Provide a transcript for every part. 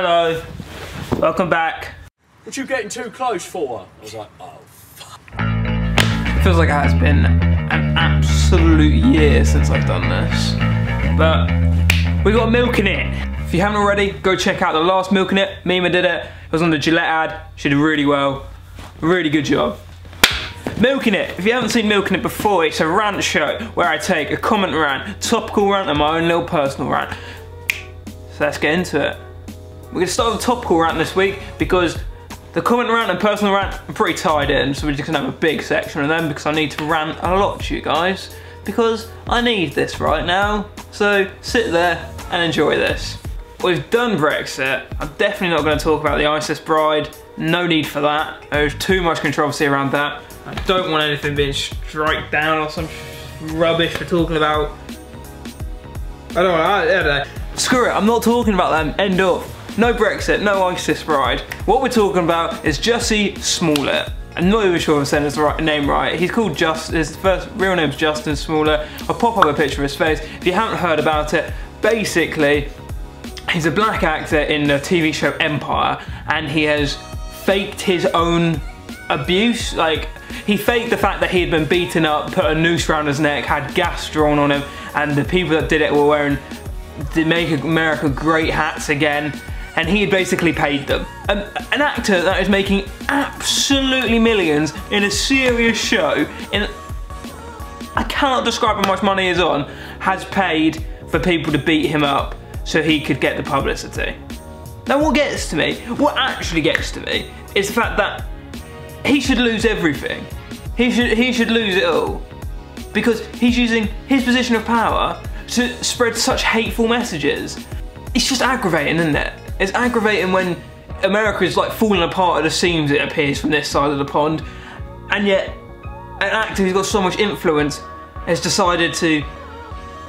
Hello, welcome back. What you getting too close for? I was like, oh, fuck. It feels like it has been an absolute year since I've done this. But we got Milking It. If you haven't already, go check out the last Milking It. Mima did it. It was on the Gillette ad. She did really well. Really good job. Milking It. If you haven't seen Milking It before, it's a rant show where I take a comment rant, topical rant, and my own little personal rant. So let's get into it. We're going to start with a topical rant this week because the comment rant and personal rant are pretty tied in, so we're just going to have a big section of them because I need to rant a lot to you guys because I need this right now. So sit there and enjoy this. We've done Brexit. I'm definitely not going to talk about the ISIS bride. No need for that. There's too much controversy around that. I don't want anything being struck down or some rubbish for talking about. I don't know. Screw it, I'm not talking about them. End of. No Brexit, no ISIS bride. What we're talking about is Jussie Smollett. I'm not even sure if I'm saying his name right. He's called his first real name's Justin Smollett. I'll pop up a picture of his face. If you haven't heard about it, basically, he's a black actor in the TV show Empire, and he has faked his own abuse. Like, he faked the fact that he had been beaten up, put a noose around his neck, had gas drawn on him, and the people that did it were wearing the Make America Great hats again, and he had basically paid them. An actor that is making absolutely millions in a serious show, I cannot describe how much money he's on, has paid for people to beat him up so he could get the publicity. Now what gets to me, what actually gets to me, is the fact that he should lose everything. He should lose it all. Because he's using his position of power to spread such hateful messages. It's just aggravating, isn't it? It's aggravating when America is like falling apart at the seams, it appears, from this side of the pond. And yet, an actor who's got so much influence has decided to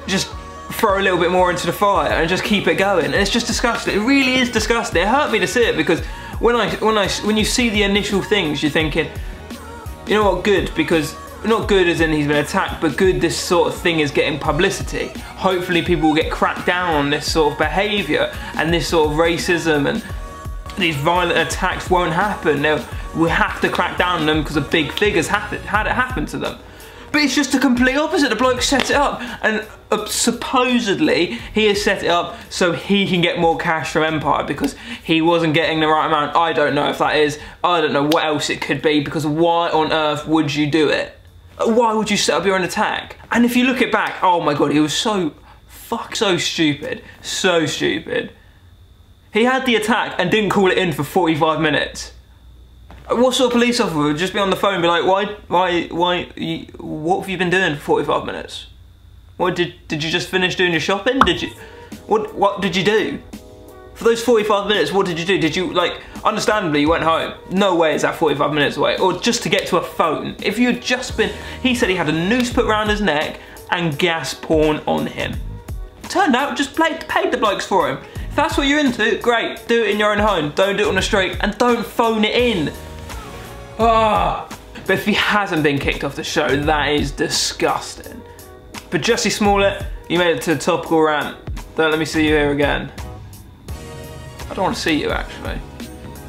just throw a little bit more into the fire and just keep it going. And it's just disgusting. It really is disgusting. It hurt me to see it because when you see the initial things, you're thinking, you know what, good, because not good as in he's been attacked, but good this sort of thing is getting publicity. Hopefully people will get cracked down on this sort of behaviour and this sort of racism, and these violent attacks won't happen. We have to crack down on them because a big figure's had it happen to them. But it's just the complete opposite. The bloke set it up, and supposedly he has set it up so he can get more cash from Empire because he wasn't getting the right amount. I don't know if that is. I don't know what else it could be, because why on earth would you do it? Why would you set up your own attack? And if you look it back, oh my god, he was so stupid. So stupid. He had the attack and didn't call it in for 45 minutes. What sort of police officer would just be on the phone and be like, what have you been doing for 45 minutes? What, did you just finish doing your shopping? What did you do? For those 45 minutes, what did you do? Did you, like, understandably, you went home. No way is that 45 minutes away. Or just to get to a phone. If you had just been, he said he had a noose put around his neck and gas poured on him. Turned out, just paid the blokes for him. If that's what you're into, great, do it in your own home. Don't do it on the street, and don't phone it in. Ah. But if he hasn't been kicked off the show, that is disgusting. But Jussie Smollett, you made it to the topical rant. Don't let me see you here again. I don't want to see you, actually.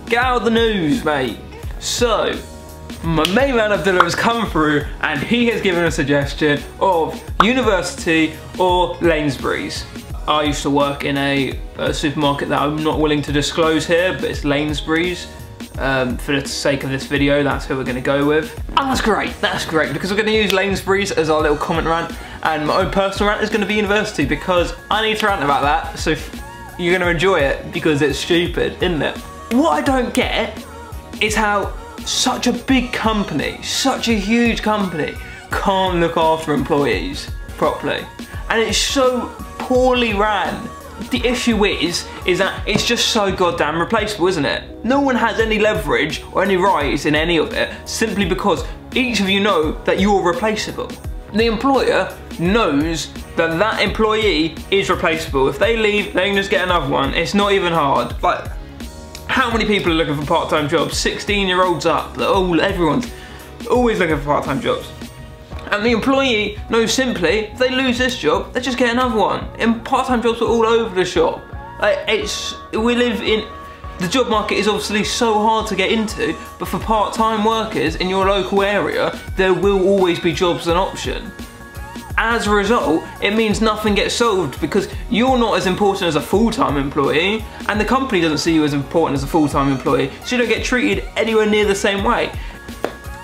Get out of the news, mate. So, my main man Abdullah has come through and he has given a suggestion of university or Lainsbury's. I used to work in a supermarket that I'm not willing to disclose here, but it's Lainsbury's. For the sake of this video, that's who we're going to go with. And that's great, because we're going to use Lainsbury's as our little comment rant, and my own personal rant is going to be university, because I need to rant about that, so you're going to enjoy it, because it's stupid, isn't it? What I don't get is how such a big company, such a huge company, can't look after employees properly. And it's so poorly ran. The issue is that it's just so goddamn replaceable, isn't it? No one has any leverage or any rights in any of it, simply because each of you know that you're replaceable. The employer knows that that employee is replaceable. If they leave, they can just get another one. It's not even hard. Like, how many people are looking for part-time jobs? 16-year-olds up. Everyone's always looking for part-time jobs. And the employee knows simply, if they lose this job, they just get another one. And part-time jobs are all over the shop. We live in, the job market is obviously so hard to get into, but for part-time workers in your local area, there will always be jobs an option. As a result, it means nothing gets solved because you're not as important as a full-time employee, and the company doesn't see you as important as a full-time employee, so you don't get treated anywhere near the same way.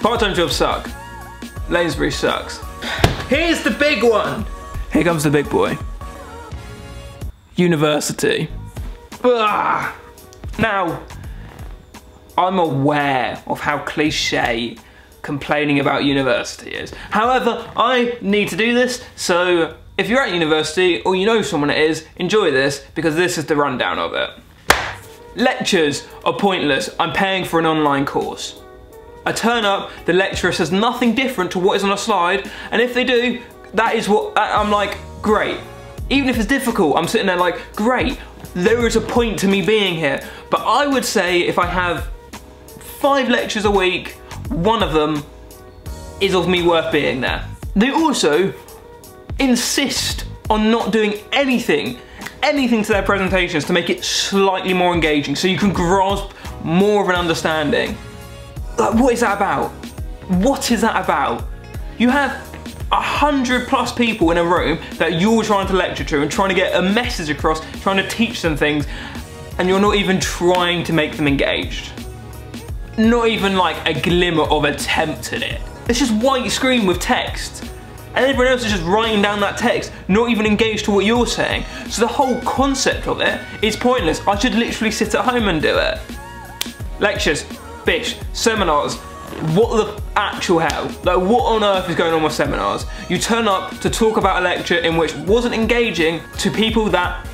Part-time jobs suck. Lanesbury sucks. Here's the big one. Here comes the big boy. University. Ugh. Now, I'm aware of how cliche complaining about university is. However, I need to do this, so if you're at university or you know someone that is, enjoy this because this is the rundown of it. Lectures are pointless. I'm paying for an online course. I turn up, the lecturer says nothing different to what is on a slide, and if they do, that is what, I'm like, great. Even if it's difficult, I'm sitting there like, great, there is a point to me being here. But I would say if I have 5 lectures a week, one of them is of me worth being there. They also insist on not doing anything to their presentations to make it slightly more engaging so you can grasp more of an understanding. Like, what is that about? What is that about? You have 100+ people in a room that you're trying to lecture to and trying to get a message across, trying to teach them things, and you're not even trying to make them engaged. Not even like a glimmer of attempt at it. It's just white screen with text. And everyone else is just writing down that text, not even engaged to what you're saying. So the whole concept of it is pointless. I should literally sit at home and do it. Lectures, bish, seminars, what the actual hell? Like, what on earth is going on with seminars? You turn up to talk about a lecture in which wasn't engaging to people that,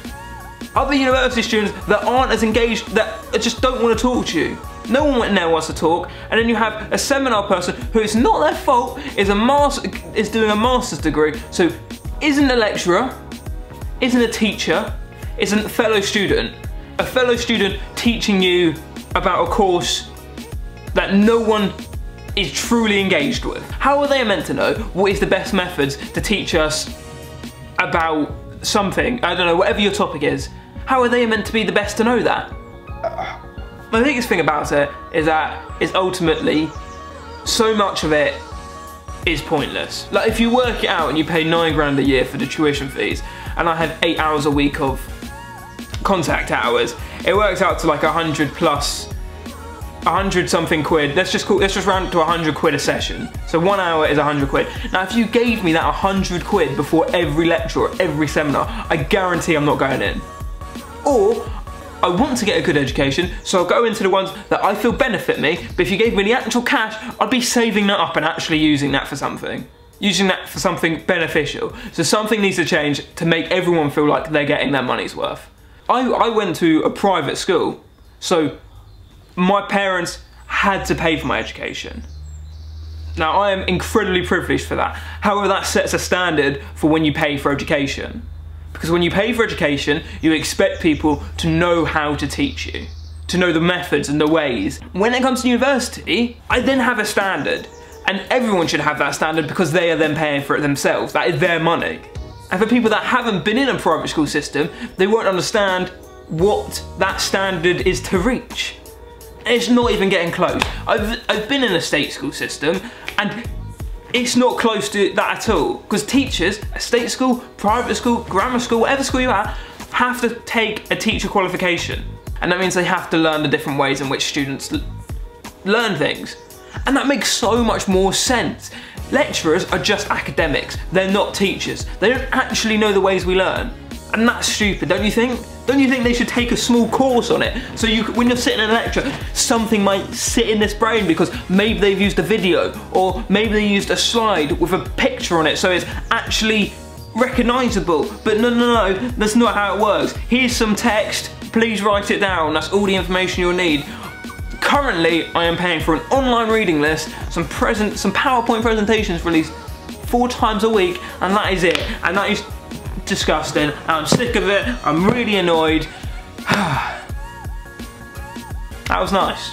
other university students that aren't as engaged, that just don't want to talk to you. No one in there wants to talk, and then you have a seminar person who it's not their fault, is doing a master's degree, so isn't a lecturer, isn't a teacher, isn't a fellow student. A fellow student teaching you about a course that no one is truly engaged with. How are they meant to know what is the best methods to teach us about something? I don't know, whatever your topic is. How are they meant to be the best to know that? The biggest thing about it is that it's ultimately, so much of it is pointless. Like, if you work it out and you pay 9 grand a year for the tuition fees, and I have 8 hours a week of contact hours, it works out to like 100 something quid. Let's just round it to 100 quid a session. So 1 hour is 100 quid. Now, if you gave me that 100 quid before every lecture or every seminar, I guarantee I'm not going in. Or, I want to get a good education, so I'll go into the ones that I feel benefit me, but if you gave me the actual cash, I'd be saving that up and actually using that for something. Using that for something beneficial. So something needs to change to make everyone feel like they're getting their money's worth. I went to a private school, so my parents had to pay for my education. Now, I am incredibly privileged for that. However, that sets a standard for when you pay for education. Because when you pay for education, you expect people to know how to teach you, to know the methods and the ways. When it comes to university, I then have a standard, and everyone should have that standard because they are then paying for it themselves. That is their money. And for people that haven't been in a private school system, they won't understand what that standard is to reach. It's not even getting close. I've been in a state school system, and it's not close to that at all. Because teachers, a state school, private school, grammar school, whatever school you're at, have to take a teacher qualification. And that means they have to learn the different ways in which students learn things. And that makes so much more sense. Lecturers are just academics. They're not teachers. They don't actually know the ways we learn. And that's stupid, don't you think? Don't you think they should take a small course on it? So when you're sitting in a lecture, something might sit in this brain because maybe they've used a video, or maybe they used a slide with a picture on it so it's actually recognisable. But no, that's not how it works. Here's some text, please write it down. That's all the information you'll need. Currently, I am paying for an online reading list, some PowerPoint presentations released 4 times a week, and that is it. And that is disgusting. I'm sick of it. I'm really annoyed. That was nice.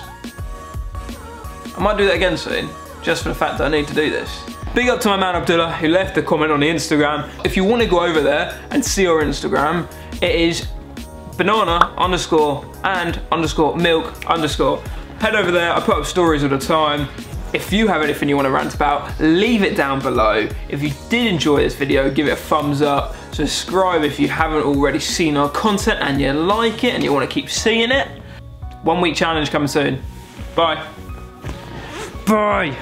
I might do that again soon, just for the fact that I need to do this. Big up to my man Abdullah, who left a comment on the Instagram. If you want to go over there and see our Instagram, it is banana underscore and underscore milk underscore. Head over there, I put up stories all the time. If you have anything you want to rant about, leave it down below. If you did enjoy this video, give it a thumbs up. Subscribe if you haven't already seen our content and you like it and you want to keep seeing it. 1 week challenge coming soon. Bye. Bye.